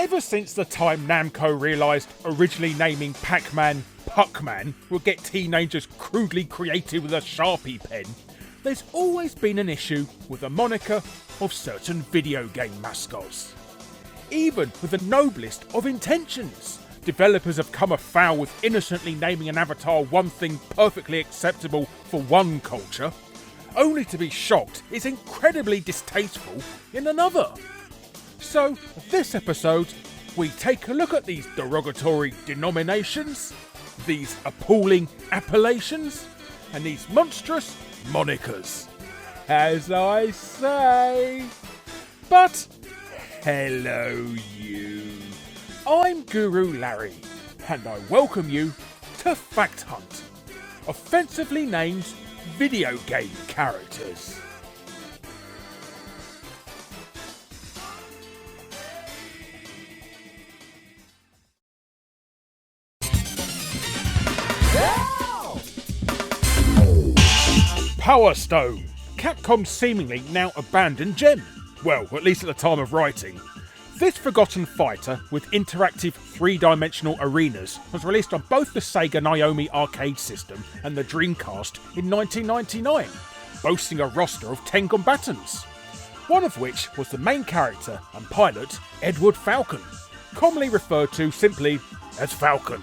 Ever since the time Namco realised originally naming Pac-Man Puckman would get teenagers crudely created with a Sharpie pen, there's always been an issue with the moniker of certain video game mascots. Even with the noblest of intentions, developers have come afoul with innocently naming an avatar one thing perfectly acceptable for one culture, only to be shocked it's incredibly distasteful in another. So, this episode, we take a look at these derogatory denominations, these appalling appellations, and these monstrous monikers. As I say. But, hello you. I'm Guru Larry, and I welcome you to Fact Hunt, offensively named video game characters. Power Stone, Capcom's seemingly now abandoned gem. Well, at least at the time of writing. This forgotten fighter with interactive three-dimensional arenas was released on both the Sega Naomi arcade system and the Dreamcast in 1999, boasting a roster of 10 combatants, one of which was the main character and pilot Edward Falcon, commonly referred to simply as Falcon.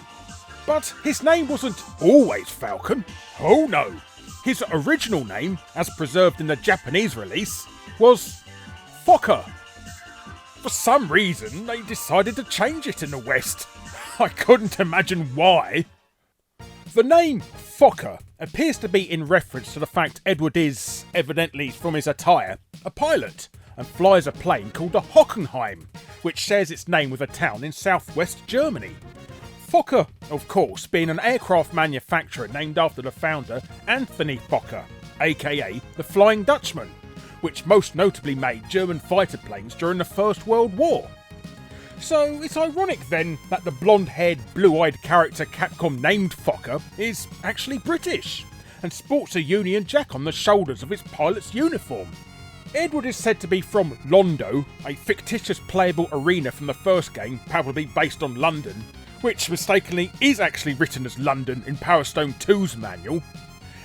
But his name wasn't always Falcon. Oh no! His original name, as preserved in the Japanese release, was Fokker. For some reason, they decided to change it in the West. I couldn't imagine why. The name Fokker appears to be in reference to the fact Edward is, evidently from his attire, a pilot, and flies a plane called the Hockenheim, which shares its name with a town in southwest Germany. Fokker, of course, being an aircraft manufacturer named after the founder Anthony Fokker, aka the Flying Dutchman, which most notably made German fighter planes during the First World War. So it's ironic then that the blonde-haired, blue-eyed character Capcom named Fokker is actually British, and sports a Union Jack on the shoulders of its pilot's uniform. Edward is said to be from Londo, a fictitious playable arena from the first game, probably based on London, which mistakenly is actually written as London in Power Stone 2's manual.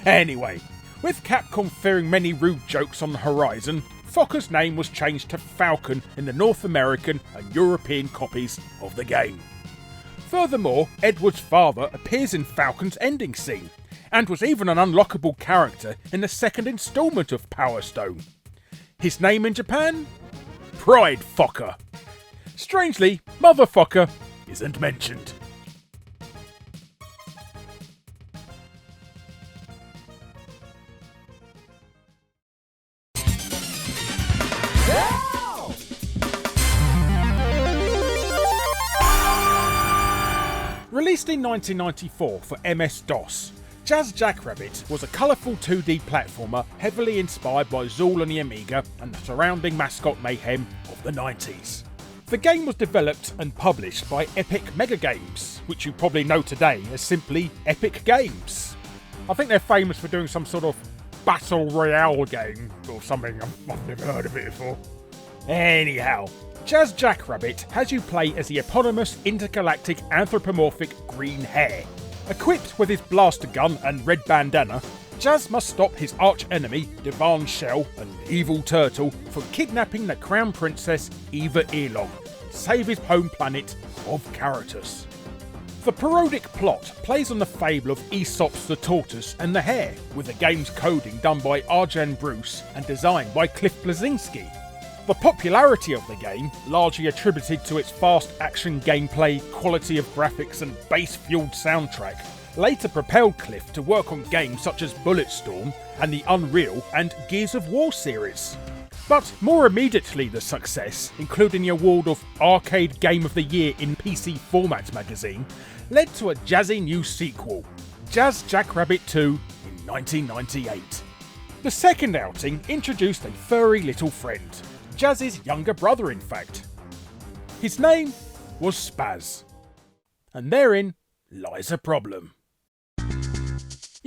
Anyway, with Capcom fearing many rude jokes on the horizon, Fokker's name was changed to Falcon in the North American and European copies of the game. Furthermore, Edward's father appears in Falcon's ending scene, and was even an unlockable character in the second instalment of Power Stone. His name in Japan? Pride Fokker. Strangely, Mother Fokker isn't mentioned. Released in 1994 for MS-DOS, Jazz Jackrabbit was a colourful 2D platformer heavily inspired by Zool and the Amiga and the surrounding mascot mayhem of the 90s. The game was developed and published by Epic Mega Games, which you probably know today as simply Epic Games. I think they're famous for doing some sort of Battle Royale game or something. I've never heard of it before. Anyhow, Jazz Jackrabbit has you play as the eponymous intergalactic anthropomorphic green hare. Equipped with his blaster gun and red bandana, Jazz must stop his arch-enemy, Divan Shell, an evil turtle, from kidnapping the Crown Princess Eva Earlong, save his home planet of Karatus. The parodic plot plays on the fable of Aesop's The Tortoise and the Hare, with the game's coding done by Arjan Bruce and designed by Cliff Bleszinski. The popularity of the game, largely attributed to its fast action gameplay, quality of graphics and bass-fueled soundtrack, later propelled Cliff to work on games such as Bulletstorm and the Unreal and Gears of War series. But more immediately the success, including the award of Arcade Game of the Year in PC Format magazine, led to a jazzy new sequel, Jazz Jackrabbit 2 in 1998. The second outing introduced a furry little friend, Jazz's younger brother in fact. His name was Spaz. And therein lies a problem.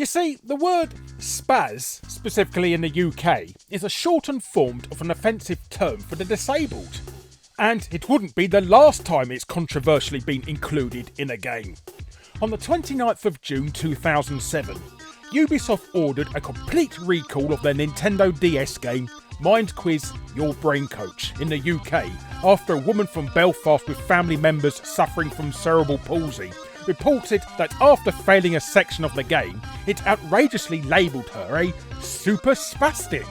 You see, the word spaz, specifically in the UK, is a shortened form of an offensive term for the disabled. And it wouldn't be the last time it's controversially been included in a game. On the 29th of June 2007, Ubisoft ordered a complete recall of their Nintendo DS game Mind Quiz Your Brain Coach in the UK after a woman from Belfast with family members suffering from cerebral palsy reported that after failing a section of the game, it outrageously labelled her a super spastic.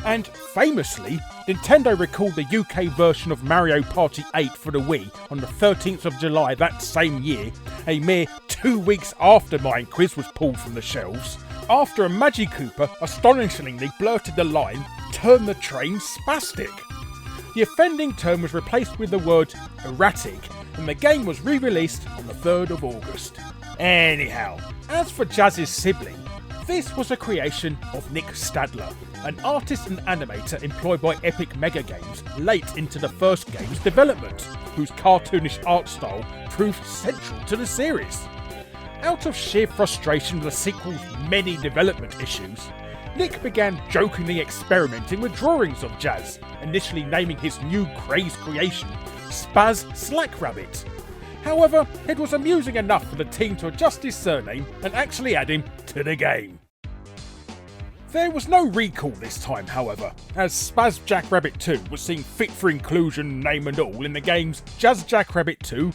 And famously, Nintendo recalled the UK version of Mario Party 8 for the Wii on the 13th of July that same year, a mere 2 weeks after Mind Quiz was pulled from the shelves, after a Magi Cooper astonishingly blurted the line, "Turn the train spastic." The offending term was replaced with the word erratic, and the game was re-released on the 3rd of August. Anyhow, as for Jazz's sibling, this was a creation of Nick Stadler, an artist and animator employed by Epic Mega Games late into the first game's development, whose cartoonish art style proved central to the series. Out of sheer frustration with the sequel's many development issues, Nick began jokingly experimenting with drawings of Jazz, initially naming his new crazed creation Spaz Slackrabbit. However, it was amusing enough for the team to adjust his surname and actually add him to the game. There was no recall this time, however, as Spaz Jackrabbit 2 was seen fit for inclusion, name and all, in the game's Jazz Jackrabbit 2,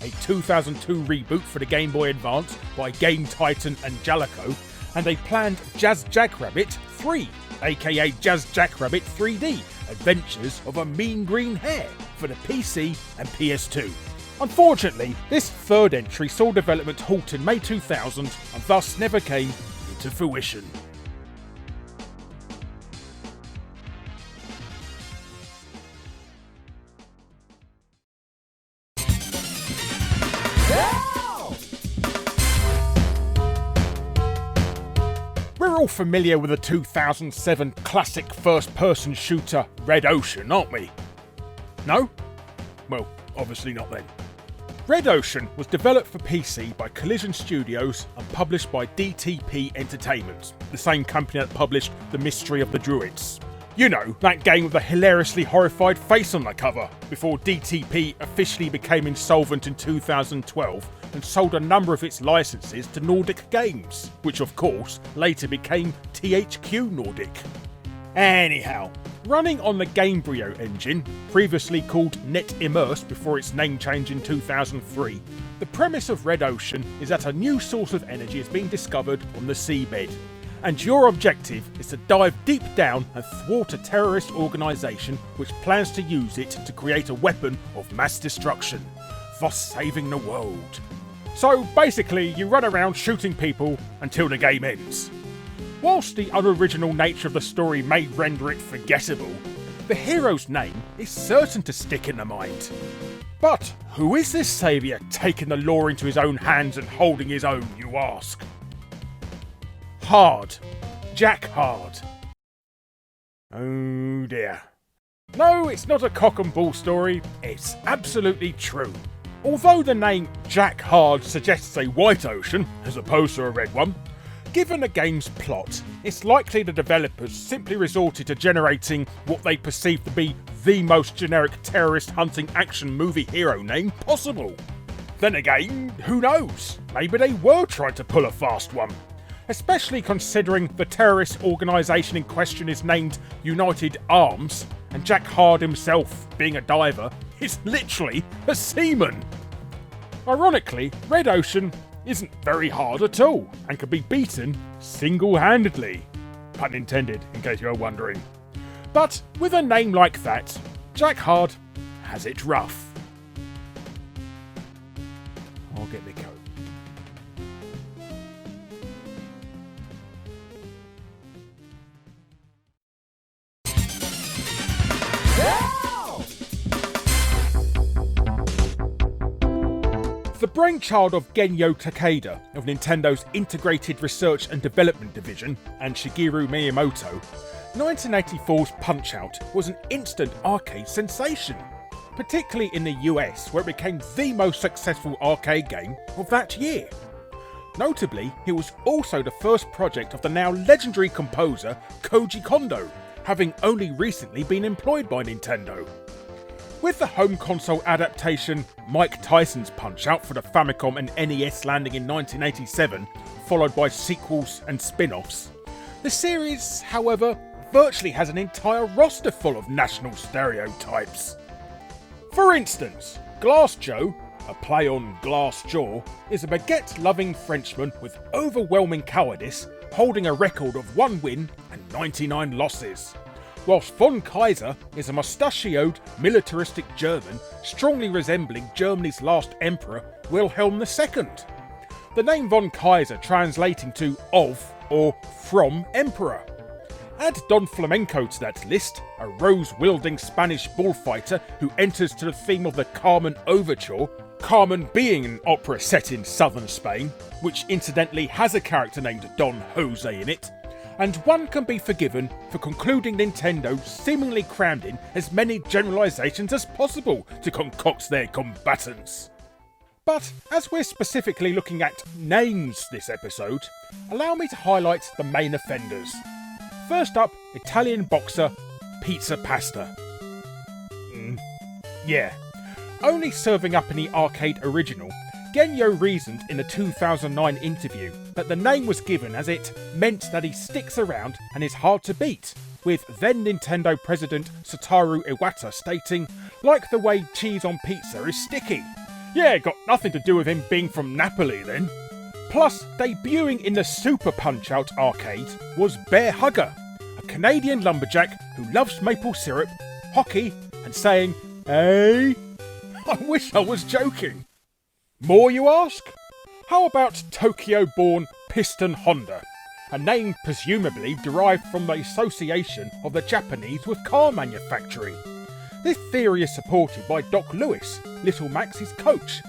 a 2002 reboot for the Game Boy Advance by Game Titan and Jaleco, and a planned Jazz Jackrabbit 3, aka Jazz Jackrabbit 3D, Adventures of a Mean Green Hare, for the PC and PS2. Unfortunately, this third entry saw development halt in May 2000 and thus never came into fruition. We're all familiar with the 2007 classic first-person shooter Red Ocean, aren't we? No? Well, obviously not then. Red Ocean was developed for PC by Collision Studios and published by DTP Entertainment, the same company that published The Mystery of the Druids. You know, that game with a hilariously horrified face on the cover, before DTP officially became insolvent in 2012 and sold a number of its licenses to Nordic Games, which of course later became THQ Nordic. Anyhow, running on the Gamebryo engine, previously called NetImmerse before its name change in 2003, the premise of Red Ocean is that a new source of energy is being discovered on the seabed, and your objective is to dive deep down and thwart a terrorist organisation which plans to use it to create a weapon of mass destruction, thus saving the world. So basically, you run around shooting people until the game ends. Whilst the unoriginal nature of the story may render it forgettable, the hero's name is certain to stick in the mind. But who is this saviour taking the law into his own hands and holding his own, you ask? Hard. Jack Hard. Oh dear. No, it's not a cock and bull story, it's absolutely true. Although the name Jack Hard suggests a white ocean, as opposed to a red one, given the game's plot, it's likely the developers simply resorted to generating what they perceive to be the most generic terrorist hunting action movie hero name possible. Then again, who knows? Maybe they were trying to pull a fast one. Especially considering the terrorist organisation in question is named United Arms, and Jack Hard himself, being a diver, is literally a seaman. Ironically, Red Ocean isn't very hard at all, and can be beaten single-handedly. Pun intended, in case you're wondering. But with a name like that, Jack Hard has it rough. I'll get the coat. The brainchild of Genyo Takeda of Nintendo's Integrated Research and Development Division and Shigeru Miyamoto, 1984's Punch-Out was an instant arcade sensation, particularly in the US, where it became the most successful arcade game of that year. Notably, it was also the first project of the now legendary composer Koji Kondo, having only recently been employed by Nintendo. With the home console adaptation Mike Tyson's Punch-Out for the Famicom and NES landing in 1987, followed by sequels and spin-offs, the series, however, virtually has an entire roster full of national stereotypes. For instance, Glass Joe, a play on Glass Jaw, is a baguette-loving Frenchman with overwhelming cowardice, holding a record of 1 win and 99 losses. Whilst von Kaiser is a mustachioed, militaristic German strongly resembling Germany's last emperor, Wilhelm II. The name von Kaiser translating to of or from emperor. Add Don Flamenco to that list, a rose-wielding Spanish bullfighter who enters to the theme of the Carmen Overture, Carmen being an opera set in southern Spain, which incidentally has a character named Don Jose in it, and one can be forgiven for concluding Nintendo seemingly crammed in as many generalisations as possible to concoct their combatants. But as we're specifically looking at names this episode, allow me to highlight the main offenders. First up, Italian boxer Pizza Pasta. Yeah, only serving up in the arcade original, Genyo reasoned in a 2009 interview that the name was given as it meant that he sticks around and is hard to beat, with then Nintendo president Satoru Iwata stating, "Like the way cheese on pizza is sticky." Yeah, got nothing to do with him being from Napoli then. Plus, debuting in the Super Punch-Out arcade was Bear Hugger, a Canadian lumberjack who loves maple syrup, hockey, and saying, "Hey?" I wish I was joking. More, you ask? How about Tokyo-born Piston Honda, a name presumably derived from the association of the Japanese with car manufacturing? This theory is supported by Doc Lewis, Little Max's coach,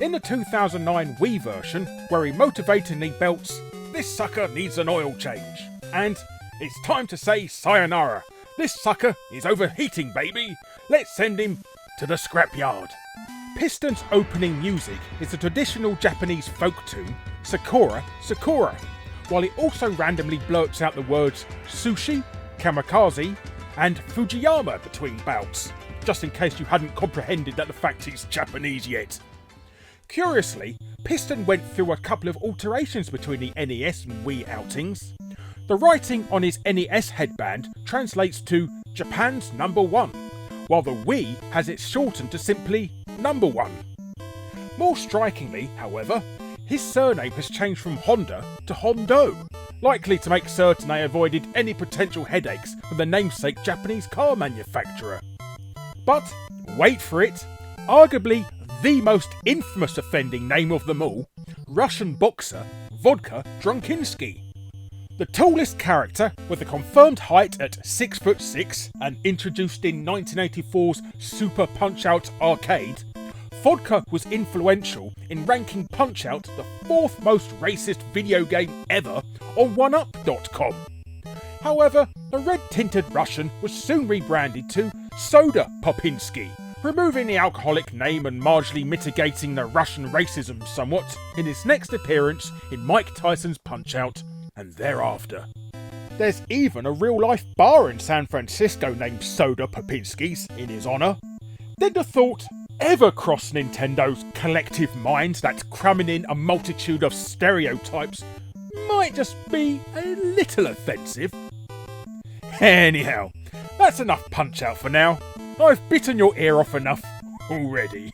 in the 2009 Wii version, where he motivatingly belts, "This sucker needs an oil change," and "It's time to say sayonara. This sucker is overheating, baby. Let's send him to the scrapyard." Piston's opening music is the traditional Japanese folk tune, Sakura Sakura, while he also randomly blurts out the words sushi, kamikaze, and Fujiyama between bouts, just in case you hadn't comprehended that the fact he's Japanese yet. Curiously, Piston went through a couple of alterations between the NES and Wii outings. The writing on his NES headband translates to Japan's #1, while the Wii has it shortened to simply #1. More strikingly, however, his surname has changed from Honda to Hondo, likely to make certain they avoided any potential headaches from the namesake Japanese car manufacturer. But, wait for it, arguably the most infamous offending name of them all, Russian boxer Vodka Drunkinsky. The tallest character with a confirmed height at 6'6" and introduced in 1984's Super Punch-Out arcade, Vodka was influential in ranking Punch-Out the 4th most racist video game ever on OneUp.com. However, the red-tinted Russian was soon rebranded to Soda Popinski, removing the alcoholic name and marginally mitigating the Russian racism somewhat in his next appearance in Mike Tyson's Punch-Out and thereafter. There's even a real-life bar in San Francisco named Soda Popinski's in his honour. Did the thought ever cross Nintendo's collective minds that cramming in a multitude of stereotypes might just be a little offensive? Anyhow, that's enough Punch-Out for now. I've bitten your ear off enough already.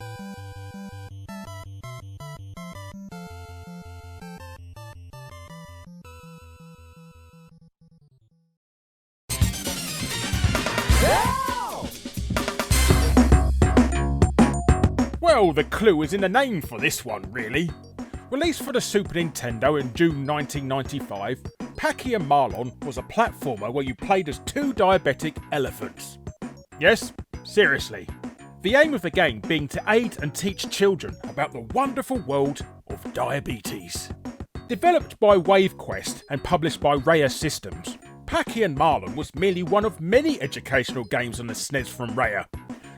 Well, the clue is in the name for this one, really. Released for the Super Nintendo in June 1995, Pac-Man Marlon was a platformer where you played as 2 diabetic elephants. Yes, seriously. The aim of the game being to aid and teach children about the wonderful world of diabetes. Developed by WaveQuest and published by Raya Systems, Pac-Man Marlon was merely one of many educational games on the SNES from Raya.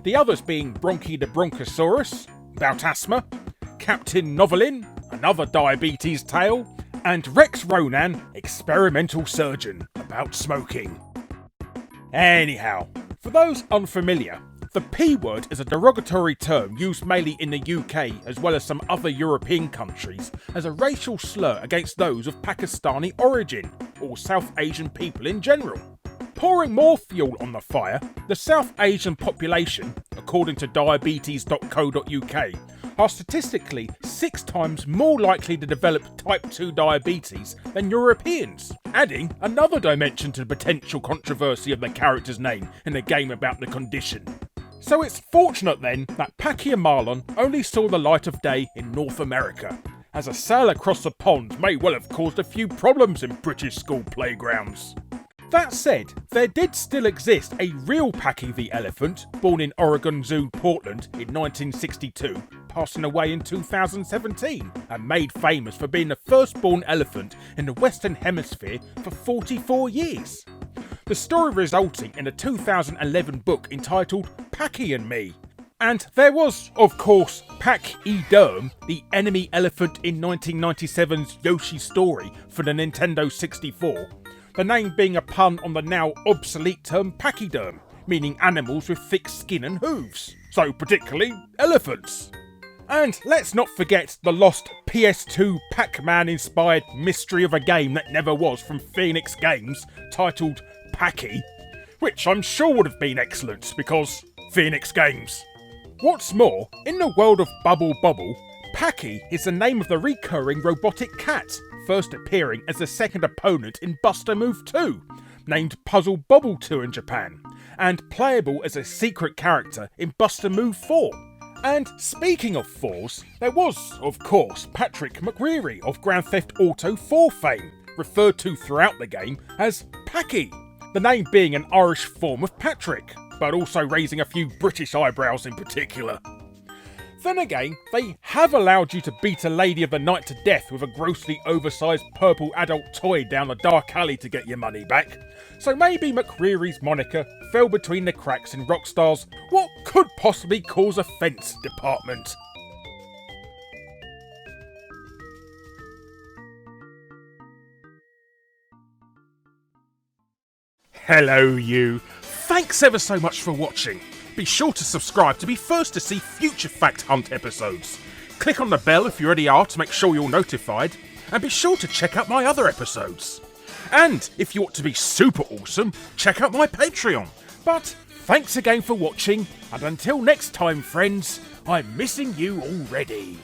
The others being Bronchi the Bronchosaurus, about asthma, Captain Novolin, another diabetes tale, and Rex Ronan, experimental surgeon, about smoking. Anyhow, for those unfamiliar, The P word is a derogatory term used mainly in the UK as well as some other European countries as a racial slur against those of Pakistani origin, or South Asian people in general. Pouring more fuel on the fire, the South Asian population, according to diabetes.co.uk, are statistically 6 times more likely to develop type 2 diabetes than Europeans, adding another dimension to the potential controversy of the character's name in a game about the condition. So it's fortunate then that Packy and Marlon only saw the light of day in North America, as a sail across the pond may well have caused a few problems in British school playgrounds. That said, there did still exist a real Packy the elephant, born in Oregon Zoo, Portland in 1962, passing away in 2017, and made famous for being the first-born elephant in the Western Hemisphere for 44 years. The story resulting in a 2011 book entitled Packy and Me. And there was, of course, Pac-E-Derm, the enemy elephant in 1997's Yoshi's Story for the Nintendo 64, the name being a pun on the now obsolete term pachyderm, meaning animals with thick skin and hooves, so particularly elephants. And let's not forget the lost PS2 Pac-Man inspired mystery of a game that never was from Phoenix Games, titled Packy, which I'm sure would have been excellent because Phoenix Games. What's more, in the world of Bubble Bobble, Packy is the name of the recurring robotic cat, first appearing as the second opponent in Buster Move 2, named Puzzle Bobble 2 in Japan, and playable as a secret character in Buster Move 4. And speaking of 4s, there was, of course, Patrick McReary of Grand Theft Auto 4 fame, referred to throughout the game as Packy, the name being an Irish form of Patrick, but also raising a few British eyebrows in particular. Then again, they have allowed you to beat a lady of the night to death with a grossly oversized purple adult toy down a dark alley to get your money back, so maybe McReary's moniker fell between the cracks in Rockstar's what could possibly cause offence department. Hello you, thanks ever so much for watching. Be sure to subscribe to be first to see future Fact Hunt episodes. Click on the bell if you already are to make sure you're notified, and be sure to check out my other episodes. And if you want to be super awesome, check out my Patreon. But thanks again for watching, and until next time friends, I'm missing you already.